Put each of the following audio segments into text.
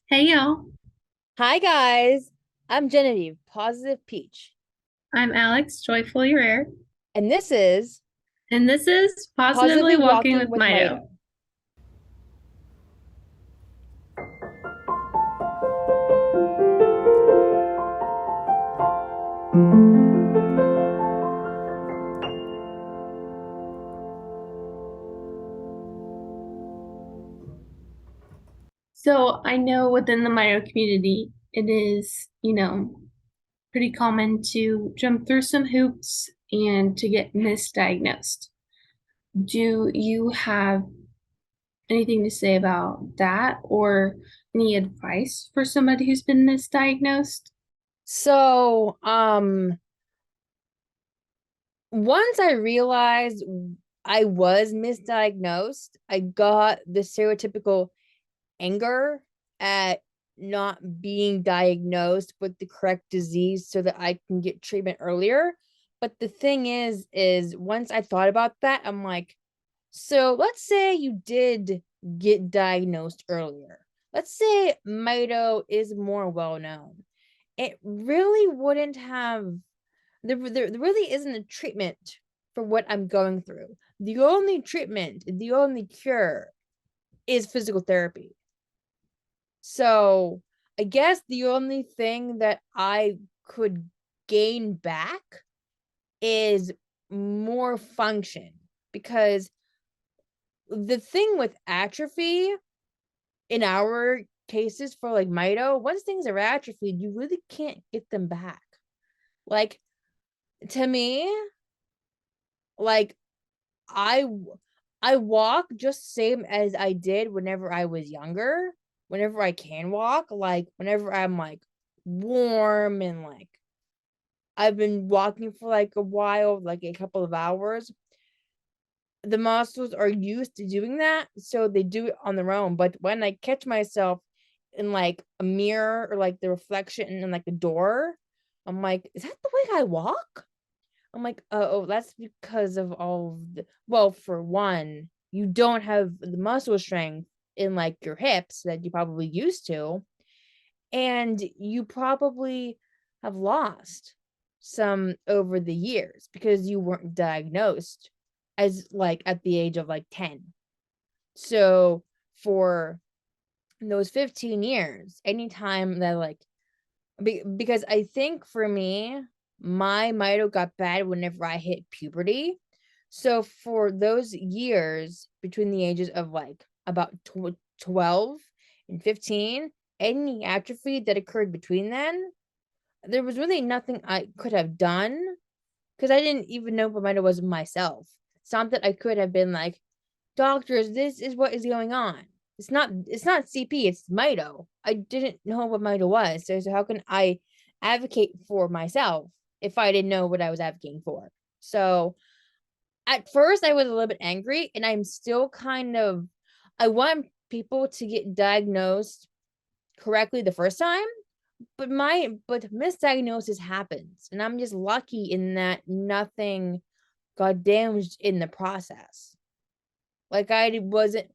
Hey y'all, Hi guys, I'm Genevieve, Positive Peach, I'm Alex, joyfully rare, and this is and this is Positively Positively Walking Walking with with Mito. Mito. So I know within the Mito community, it is, pretty common to jump through some hoops and to get misdiagnosed. Do you have anything to say about that or any advice for somebody who's been misdiagnosed? So, once I realized I was misdiagnosed, I got the stereotypical anger at not being diagnosed with the correct disease so that I can get treatment earlier. But the thing is once I thought about that, I'm like, so let's say you did get diagnosed earlier. Let's say Mito is more well known. It really wouldn't have, there really isn't a treatment for what I'm going through. The only treatment, the only cure is physical therapy. So I guess the only thing that I could gain back is more function because the thing with atrophy in our cases for like mito, once things are atrophied, you really can't get them back. Like to me, like I I walk just same as I did whenever I was younger. Whenever I can walk, like whenever I'm like warm and like I've been walking for like a while, like a couple of hours, the muscles are used to doing that, so they do it on their own. But when I catch myself in like a mirror or like the reflection in like a door, I'm like, is that the way I walk? I'm like, oh, that's because of all of the, well, for one, you don't have the muscle strength in like your hips that you probably used to, and you probably have lost some over the years because you weren't diagnosed as like at the age of like 10. So for those 15 years, anytime that like because I think for me, my mito got bad whenever I hit puberty. So for those years between the ages of like about 12 and 15, any atrophy that occurred between then, there was really nothing I could have done because I didn't even know what mito was myself. It's not that I could have been like, doctors, this is what is going on. It's not CP, it's Mito. I didn't know what Mito was. So how can I advocate for myself if I didn't know what I was advocating for? So at first I was a little bit angry and I'm still kind of I want people to get diagnosed correctly the first time, but misdiagnosis happens. And I'm just lucky in that nothing got damaged in the process. Like I wasn't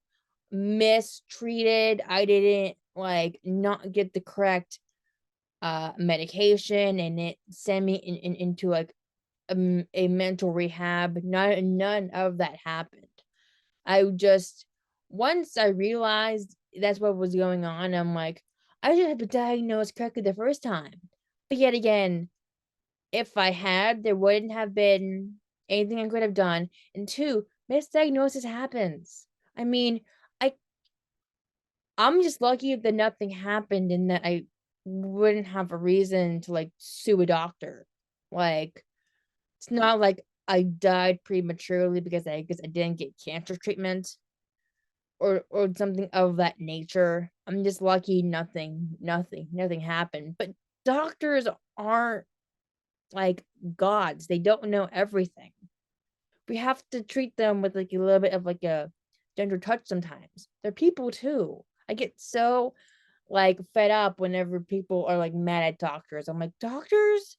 mistreated. I didn't like not get the correct medication and it sent me into like a mental rehab. None of that happened. I just once I realized that's what was going on, I'm like, I should have been diagnosed correctly the first time. But yet again, if I had, there wouldn't have been anything I could have done. And two, misdiagnosis happens. I mean, I I'm just lucky that nothing happened and that I wouldn't have a reason to like sue a doctor. Like it's not like I died prematurely because I guess I didn't get cancer treatment or something of that nature. I'm just lucky nothing happened. But doctors aren't like gods. They don't know everything. We have to treat them with like a little bit of like a gentle touch sometimes. They're people too. I get so like fed up whenever people are like mad at doctors. I'm like, doctors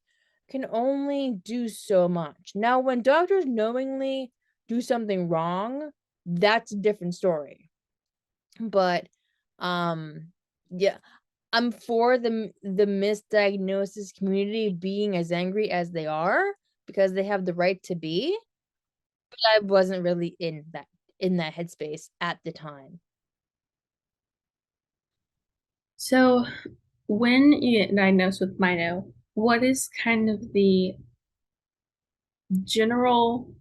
can only do so much. Now, when doctors knowingly do something wrong, that's a different story. But um yeah, I'm for the misdiagnosis community being as angry as they are because they have the right to be, but I wasn't really in that headspace at the time. So when you get diagnosed with Mito, what is kind of the general,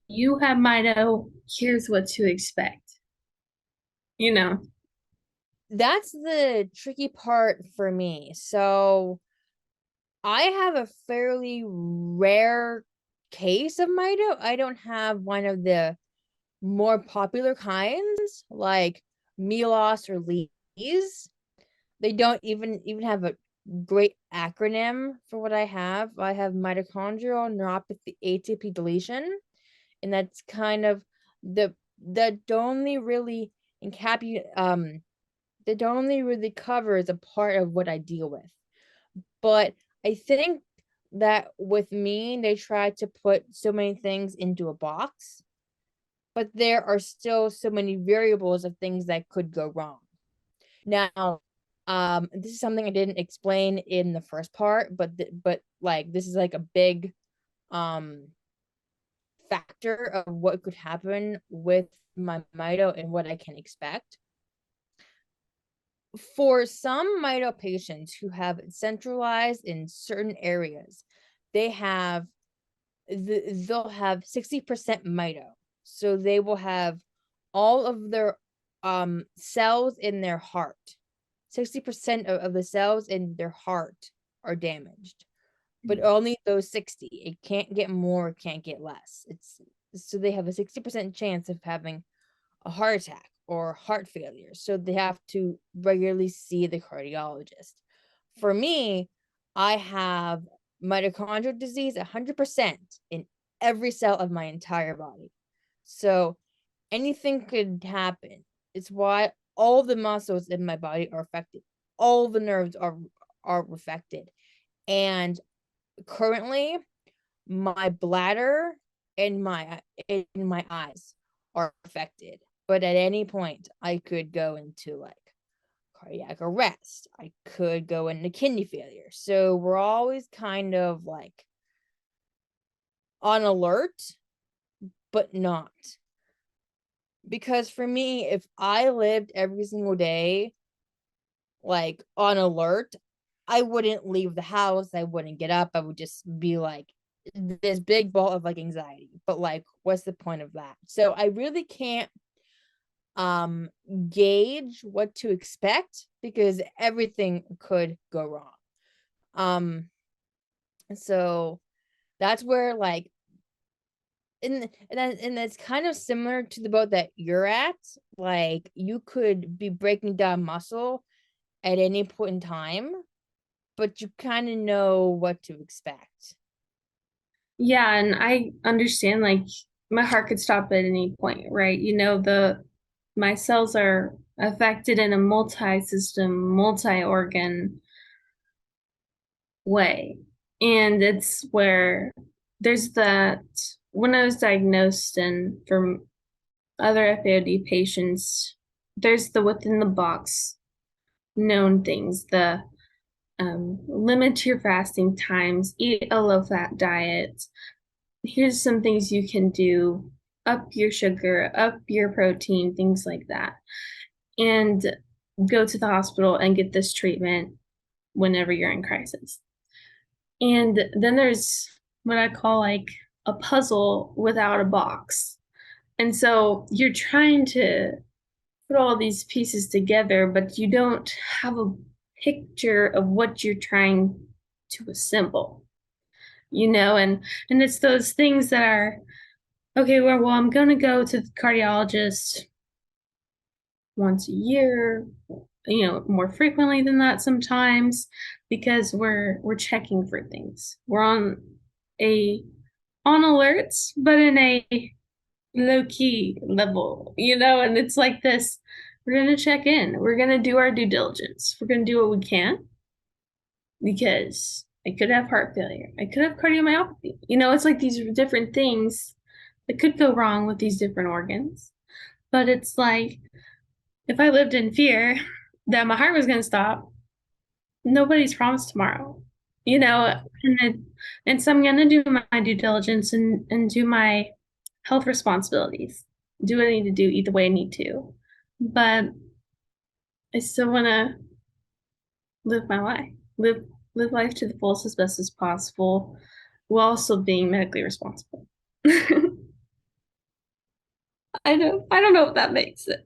you have Mito, here's what to expect, you know? That's the tricky part for me. So I have a fairly rare case of Mito. I don't have one of the more popular kinds like Milos or Lees. They don't even have a great acronym for what I have. I have mitochondrial neuropathy ATP deletion, and that's kind of the that only really that only really covers a part of what I deal with. But I think that with me, they try to put so many things into a box, but there are still so many variables of things that could go wrong. Now, this is something I didn't explain in the first part, but like this is like a big um factor of what could happen with my mito and what I can expect. For some mito patients who have centralized in certain areas, they have they'll have 60% mito. So they will have all of their cells in their heart. 60% of the cells in their heart are damaged, but only those 60. It can't get more, it can't get less. It's so they have a 60% chance of having a heart attack or heart failure. So they have to regularly see the cardiologist. For me, I have mitochondrial disease 100% in every cell of my entire body. So anything could happen. It's why all the muscles in my body are affected. All the nerves are affected. And currently my bladder and my eyes are affected. But at any point I could go into like cardiac arrest. I could go into kidney failure. So we're always kind of like on alert, but not. Because for me, if I lived every single day like on alert, I wouldn't leave the house. I wouldn't get up. I would just be like this big ball of like anxiety. But like, what's the point of that? So I really can't gauge what to expect because everything could go wrong. Um so that's where like and that's kind of similar to the boat that you're at. Like you could be breaking down muscle at any point in time, but you kind of know what to expect. Yeah, and I understand like my heart could stop at any point, right? My cells are affected in a multi-system, multi-organ way. And it's where there's that when I was diagnosed and from other FAOD patients, there's the within the box known things, the limit your fasting times, eat a low fat diet. Here's some things you can do, up your sugar, up your protein, things like that. And go to the hospital and get this treatment whenever you're in crisis. And then there's what I call like a puzzle without a box. And so you're trying to put all these pieces together, but you don't have a picture of what you're trying to assemble, and it's those things that are okay, well, I'm going to go to the cardiologist once a year, more frequently than that sometimes because we're checking for things. We're a on alerts, but in a low key level, and it's like this. We're going to check in. We're going to do our due diligence. We're going to do what we can because I could have heart failure. I could have cardiomyopathy. It's like these different things that could go wrong with these different organs. But it's like if I lived in fear, that my heart was going to stop. Nobody's promised tomorrow, you know, and so I'm going to do my due diligence and do my health responsibilities, do what I need to do, eat the way I need to. But I still want to live my life, live life to the fullest as best as possible, while also being medically responsible. I don't know if that makes sense.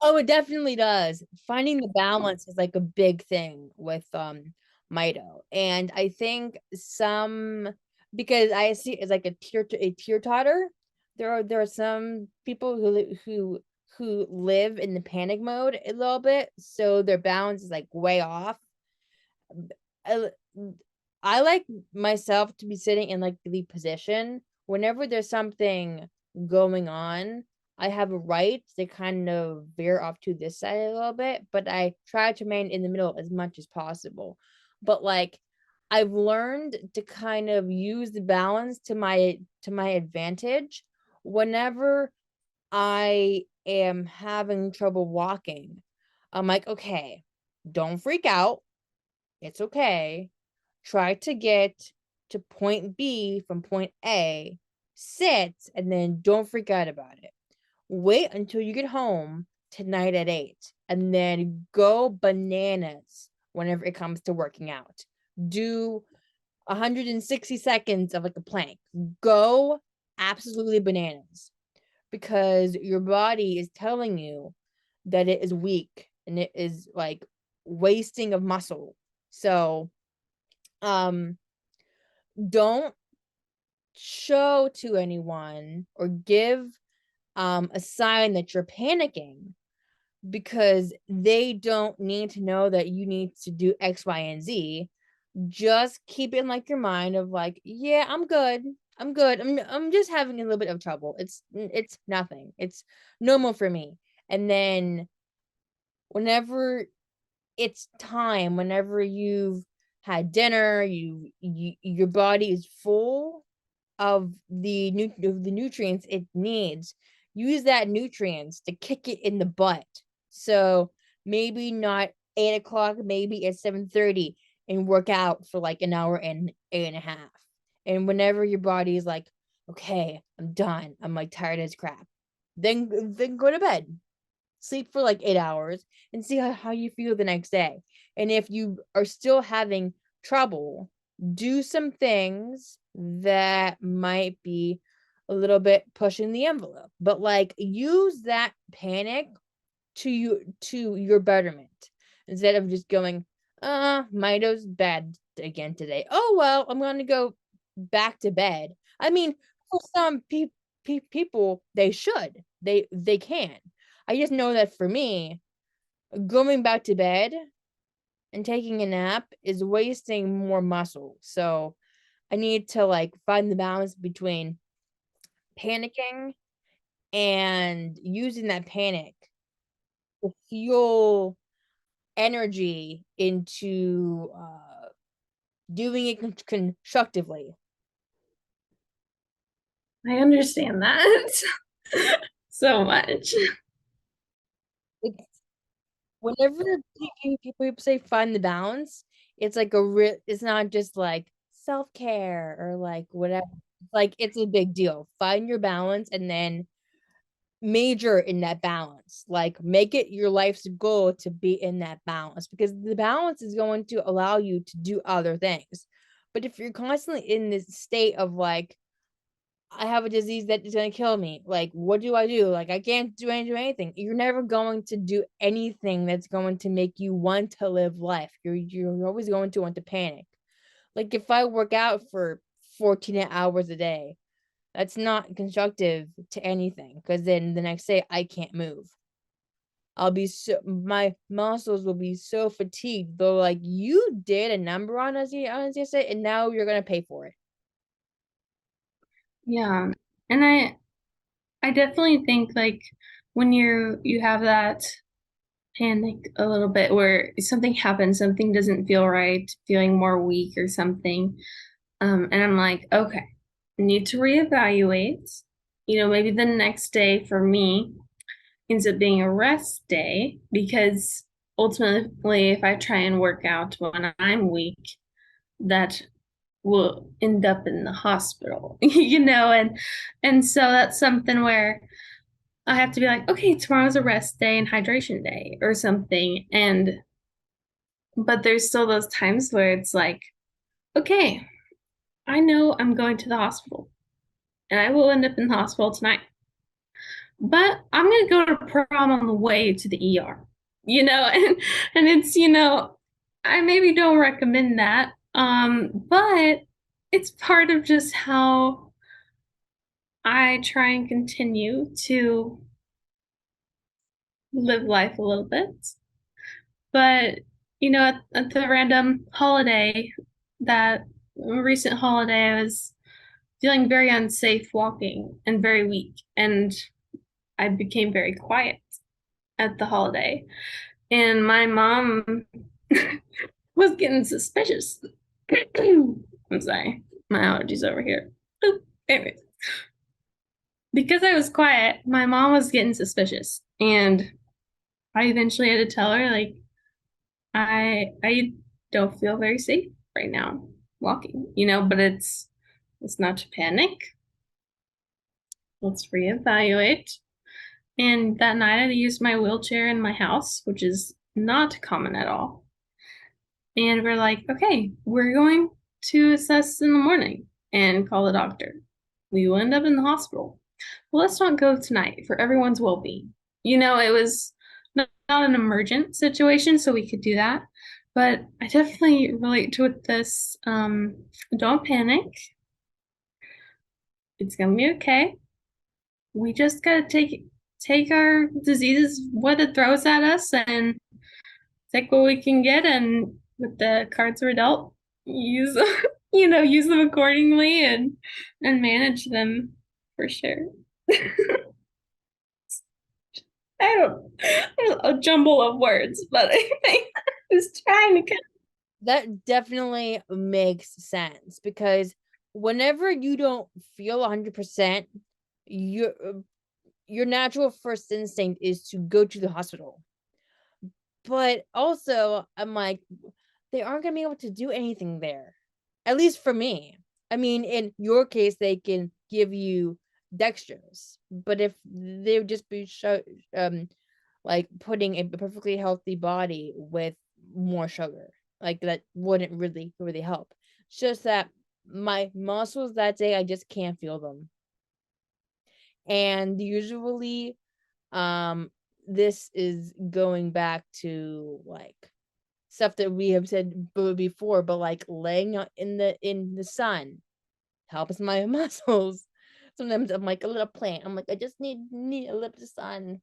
Oh, it definitely does. Finding the balance is like a big thing with Mito. And I think some, because I see it as like a teeter totter. There are some people who live in the panic mode a little bit, so their balance is like way off. I, I like myself to be sitting in like the position whenever there's something going on. I have a right to kind of veer off to this side a little bit, but I try to remain in the middle as much as possible. But like I've learned to kind of use the balance to my advantage whenever I am having trouble walking. I'm like, okay, don't freak out. It's okay. Try to get to point B from point A, sit, and then don't freak out about it. Wait until you get home tonight at 8, and then go bananas whenever it comes to working out. Do 160 seconds of like a plank. Go absolutely bananas because your body is telling you that it is weak and it is like wasting of muscle. So, um, don't show to anyone or give a sign that you're panicking because they don't need to know that you need to do X, Y, and Z. Just keep it in like your mind of like, yeah, I'm good. I'm good. I'm just having a little bit of trouble. It's nothing. It's normal for me. And then whenever it's time, whenever you've had dinner, your body is full of the nutrients it needs. Use that nutrients to kick it in the butt. So maybe not 8 o'clock, maybe at 7:30, and work out for like an hour and a half. And whenever your body is like, okay, I'm done. I'm like tired as crap. Then go to bed. Sleep for like 8 hours and see how you feel the next day. And if you are still having trouble, do some things that might be a little bit pushing the envelope, but like use that panic to your betterment instead of just going, Mito's bad again today. Oh well, I'm gonna go back to bed. I mean, for some people, they should. They can. I just know that for me, going back to bed and taking a nap is wasting more muscle. So I need to like find the balance between panicking and using that panic to fuel energy into doing it constructively. I understand that so much. It's whenever people say find the balance, it's like it's not just like self-care or like whatever. Like it's a big deal. Find your balance and then major in that balance. Like make it your life's goal to be in that balance because the balance is going to allow you to do other things. But if you're constantly in this state of like, I have a disease that is going to kill me, like, what do I do? Like, I can't do anything. You're never going to do anything that's going to make you want to live life. You're always going to want to panic. Like, if I work out for 14 hours a day, that's not constructive to anything because then the next day I can't move. My muscles will be so fatigued. Though, like you did a number on us yesterday, and now you're gonna pay for it. Yeah. And I definitely think like when you have that panic a little bit where something happens, something doesn't feel right, feeling more weak or something. And I'm like, okay, I need to reevaluate. You know, maybe the next day for me ends up being a rest day because ultimately, if I try and work out when I'm weak, that will end up in the hospital, and so that's something where I have to be like, okay, tomorrow's a rest day and hydration day or something. And but there's still those times where it's like, okay, I know I'm going to the hospital and I will end up in the hospital tonight. But I'm gonna go to prom on the way to the ER, and it's, I maybe don't recommend that. But it's part of just how I try and continue to live life a little bit. But at the random holiday, that recent holiday, I was feeling very unsafe walking and very weak, and I became very quiet at the holiday. And my mom was getting suspicious. I'm sorry, my allergies over here. Anyways, because I was quiet, my mom was getting suspicious, and I eventually had to tell her, like, I don't feel very safe right now walking, but it's not to panic. Let's reevaluate. And that night I used my wheelchair in my house, which is not common at all. And we're like, okay, we're going to assess in the morning and call the doctor. We will end up in the hospital. Well, let's not go tonight for everyone's well-being. It was not an emergent situation, so we could do that. But I definitely relate to it this. Don't panic. It's gonna be okay. We just gotta take our diseases, what it throws at us, and take what we can get, and with the cards we're dealt, use use them accordingly, and manage them for sure. I don't a jumble of words, but I think I was trying to That definitely makes sense because whenever you don't feel 100%, your your natural first instinct is to go to the hospital. But also, I'm like, they aren't gonna be able to do anything there. At least for me. I mean, in your case, they can give you dextrose, but if they would just be like putting a perfectly healthy body with more sugar, like that wouldn't really help. It's just that my muscles that day, I just can't feel them. And usually, this is going back to like stuff that we have said before, but like laying out in the sun helps my muscles. Sometimes I'm like a little plant. I'm like, I just need a little sun.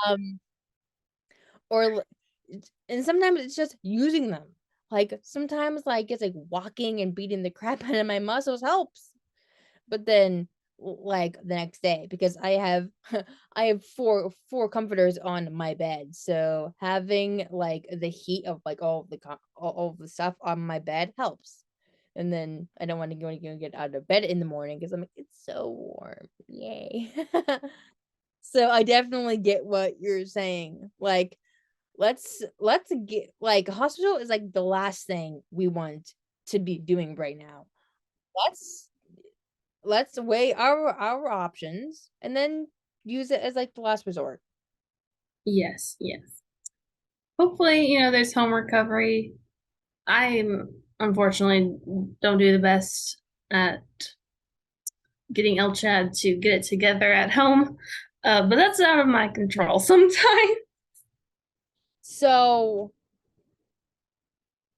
um, or and sometimes it's just using them. Like sometimes like it's like walking and beating the crap out of my muscles helps. But then like the next day because I have I have four comforters on my bed. So having like the heat of like all of the stuff on my bed helps. And then I don't want to go get out of bed in the morning because I'm like, it's so warm. Yay. So I definitely get what you're saying. Like, let's get like hospital is like the last thing we want to be doing right now. Let's let's weigh our options and then use it as like the last resort. yes, yes. Hopefully, there's home recovery. I unfortunately don't do the best at getting El Chad to get it together at home, but that's out of my control sometimes. So,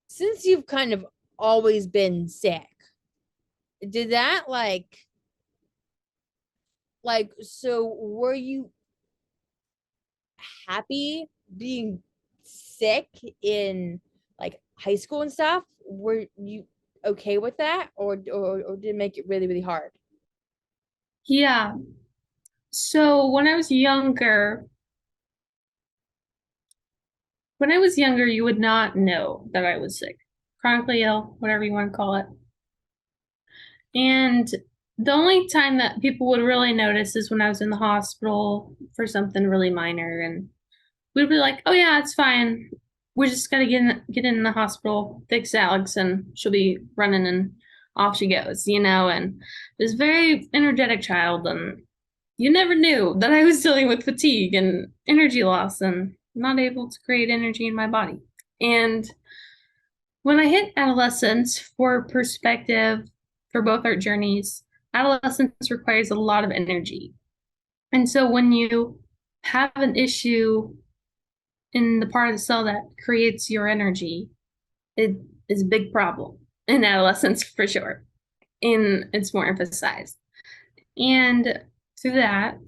since you've kind of always been sick, did that so were you happy being sick in like high school and stuff? Were you okay with that or did it make it really hard? Yeah. So when I was younger, you would not know that I was sick, chronically ill, whatever you want to call it. And the only time that people would really notice is when I was in the hospital for something really minor, we'd be like, "Oh yeah, it's fine. We just gotta get in the hospital, fix Alex, and she'll be running and off she goes," you know. And this very energetic child, and you never knew that I was dealing with fatigue and energy loss and not able to create energy in my body. And when I hit adolescence, for perspective for both our journeys, adolescence requires a lot of energy. And so when you have an issue in the part of the cell that creates your energy, it is a big problem in adolescence for sure. And it's more emphasized. And through that,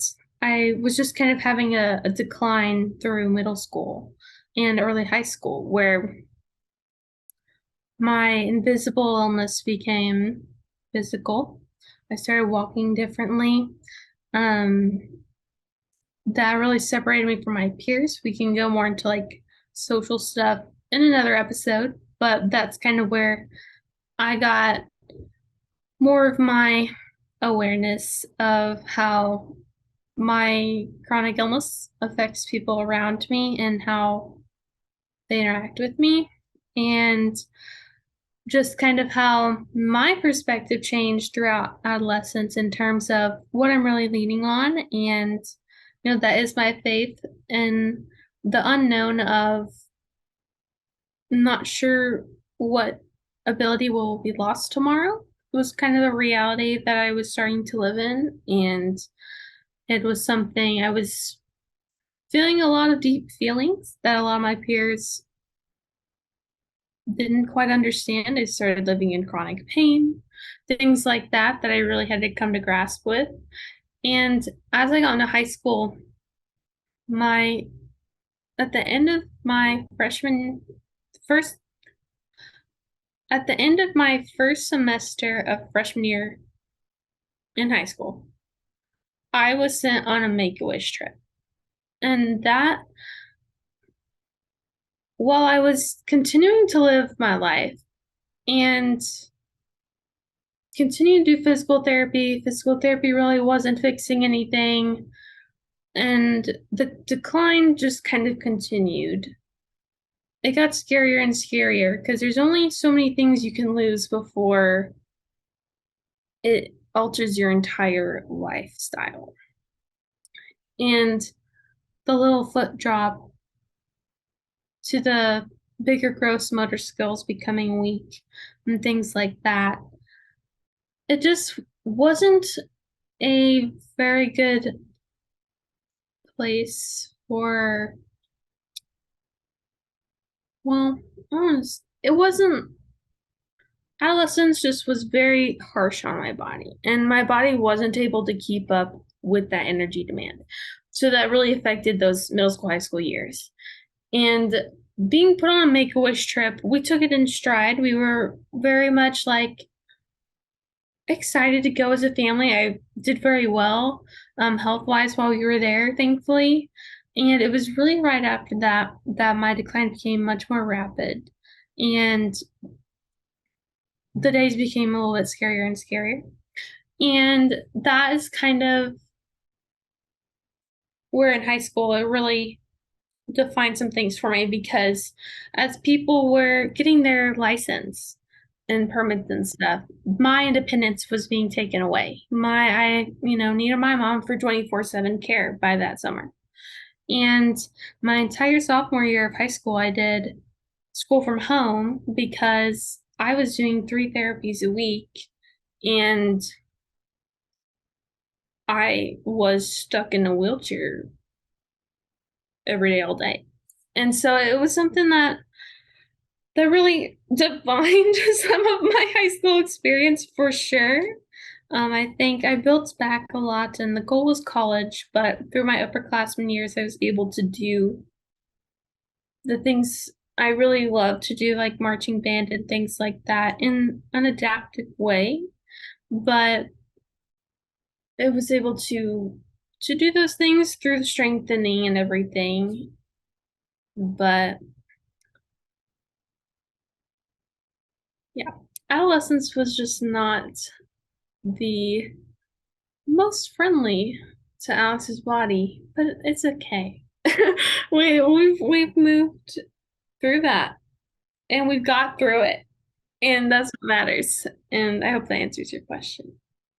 I was just kind of having a decline through middle school and early high school where my invisible illness became physical. I started walking differently. Um, that really separated me from my peers. We can go more into like social stuff in another episode, but that's kind of where I got more of my awareness of how my chronic illness affects people around me and how they interact with me. And just kind of how my perspective changed throughout adolescence in terms of what I'm really leaning on. And, you know, that is my faith in the unknown of not sure what ability will be lost tomorrow was kind of the reality that I was starting to live in. And it was something I was feeling a lot of deep feelings that a lot of my peers didn't quite understand. I started living in chronic pain, things like that, that I really had to come to grasp with. And as I got into high school, my at the end of my first at the end of my first semester of freshman year in high school, I was sent on a Make-A-Wish trip. And that, while I was continuing to live my life and continue to do physical therapy really wasn't fixing anything. And the decline just kind of continued. It got scarier and scarier because there's only so many things you can lose before it alters your entire lifestyle. And the little foot drop to the bigger gross motor skills becoming weak and things like that, it just wasn't a very good place for, well, honest, it wasn't. Adolescence just was very harsh on my body, and my body wasn't able to keep up with that energy demand. So that really affected those middle school, high school years. And being put on a Make-A-Wish trip, we took it in stride. We were very much like excited to go as a family. I did very well, health-wise while we were there, thankfully. And it was really right after that that my decline became much more rapid. And the days became a little bit scarier and scarier. And that is kind of where in high school it really defined some things for me because as people were getting their license and permits and stuff, my independence was being taken away. I needed my mom for 24/7 care by that summer. And my entire sophomore year of high school, I did school from home because I was doing 3 therapies a week and I was stuck in a wheelchair every day, all day. And so it was something that really defined some of my high school experience for sure. I think I built back a lot, and the goal was college, but through my upperclassmen years, I was able to do the things I really love to do, like marching band and things like that, in an adaptive way. But it was able to do those things through the strengthening and everything. But yeah, adolescence was just not the most friendly to Alex's body, but it's okay. We've moved through that and we've got through it. And that's what matters. And I hope that answers your question.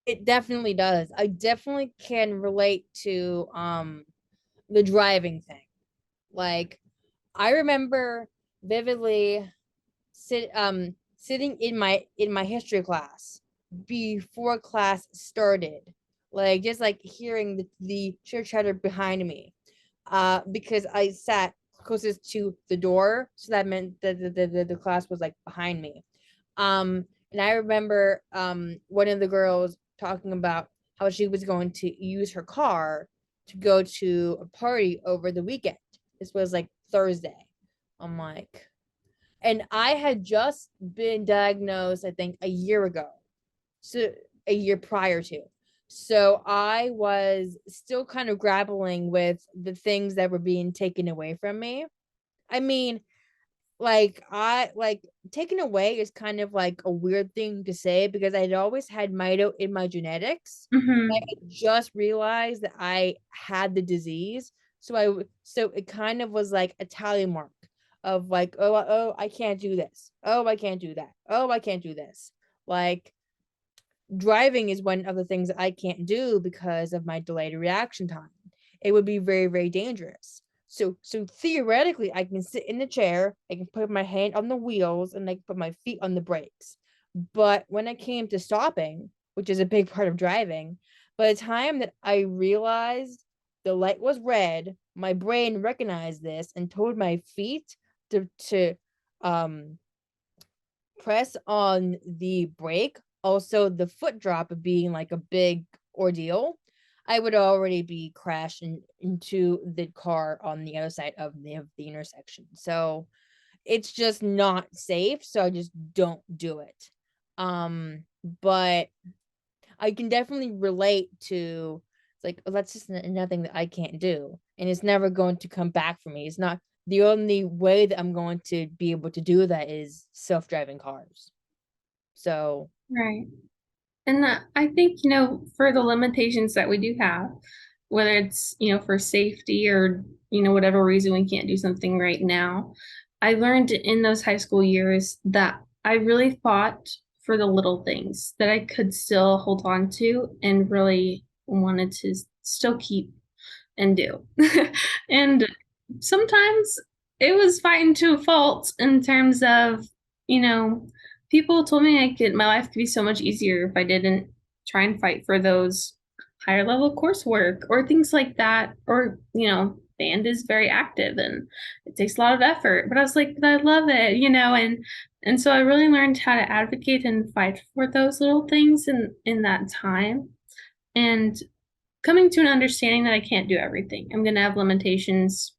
It definitely does. I definitely can relate to the driving thing. Like I remember vividly sitting in my history class before class started, like just like hearing the chitter chatter behind me, because I sat closest to the door, so that meant that the class was like behind me. And I remember one of the girls talking about how she was going to use her car to go to a party over the weekend. This was like Thursday. I'm like, and I had just been diagnosed, I think, a year ago, so a year prior to. So I was still kind of grappling with the things that were being taken away from me. I mean, like I like taken away is kind of like a weird thing to say because I'd always had mito in my genetics. I Hmm. just realized that I had the disease. So it kind of was like a tally mark of like, oh, I can't do this. Oh, I can't do that. Oh, I can't do this. Like driving is one of the things that I can't do because of my delayed reaction time. It would be very, very dangerous. So theoretically, I can sit in the chair, I can put my hand on the wheels, and I can put my feet on the brakes. But when it came to stopping, which is a big part of driving, by the time that I realized the light was red, my brain recognized this and told my feet to um press on the brake, also the foot drop being like a big ordeal, I would already be crashing into the car on the other side of the intersection. So it's just not safe. So I just don't do it. But I can definitely relate to it's like, oh, that's just nothing that I can't do. And it's never going to come back for me. It's not the only way that I'm going to be able to do that is self-driving cars. So Right. And I think, for the limitations that we do have, whether it's, for safety or, whatever reason we can't do something right now, I learned in those high school years that I really fought for the little things that I could still hold on to and really wanted to still keep and do. And sometimes it was fine to a fault in terms of, you know, people told me my life could be so much easier if I didn't try and fight for those higher level coursework or things like that. Or, band is very active and it takes a lot of effort. But I was like, but I love it, and so I really learned how to advocate and fight for those little things in that time. And coming to an understanding that I can't do everything. I'm going to have limitations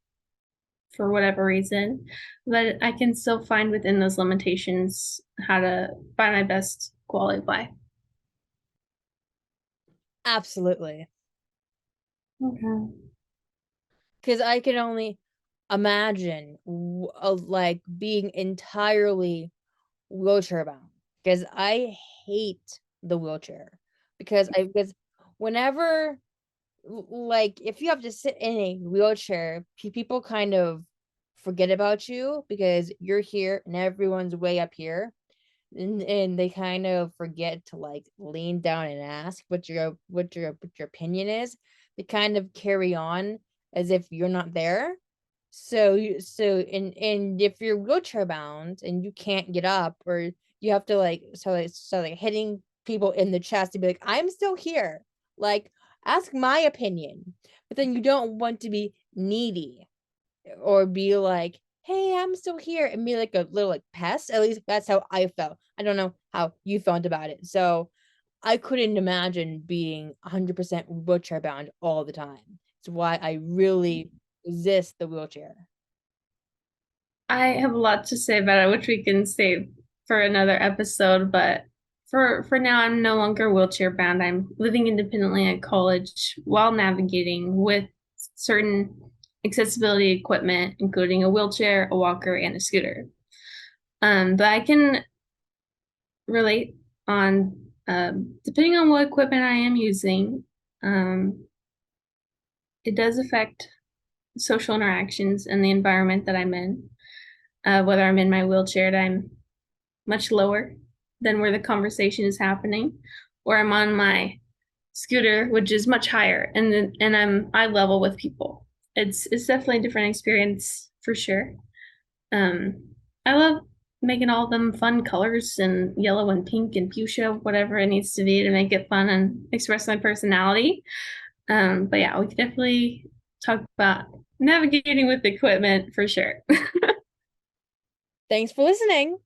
for whatever reason, but I can still find within those limitations how to find my best quality of life. absolutely. Okay. Because I can only imagine like being entirely wheelchair bound. Because I hate the wheelchair. Because whenever like if you have to sit in a wheelchair, people kind of forget about you because you're here and everyone's way up here. And they kind of forget to like lean down and ask what your opinion is. They kind of carry on as if you're not there. And if you're wheelchair bound and you can't get up or you have to like hitting people in the chest to be like, I'm still here. Like ask my opinion. But then you don't want to be needy or be like, hey, I'm still here and be like a little like pest. At least that's how I felt. I don't know how you felt about it. So I couldn't imagine being 100% wheelchair bound all the time. It's why I really resist the wheelchair. I have a lot to say about it, which we can save for another episode, but for now I'm no longer wheelchair bound. I'm living independently at college while navigating with certain accessibility equipment, including a wheelchair, a walker, and a scooter. But I can relate on depending on what equipment I am using, it does affect social interactions and the environment that I'm in. Whether I'm in my wheelchair, I'm much lower than where the conversation is happening, or I'm on my scooter, which is much higher, and I'm eye level with people. It's definitely a different experience for sure. Um, I love making all them fun colors and yellow and pink and fuchsia, whatever it needs to be to make it fun and express my personality. But yeah, we could definitely talk about navigating with equipment for sure. Thanks for listening.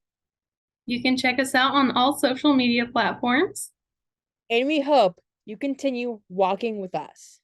You can check us out on all social media platforms. And we hope you continue walking with us.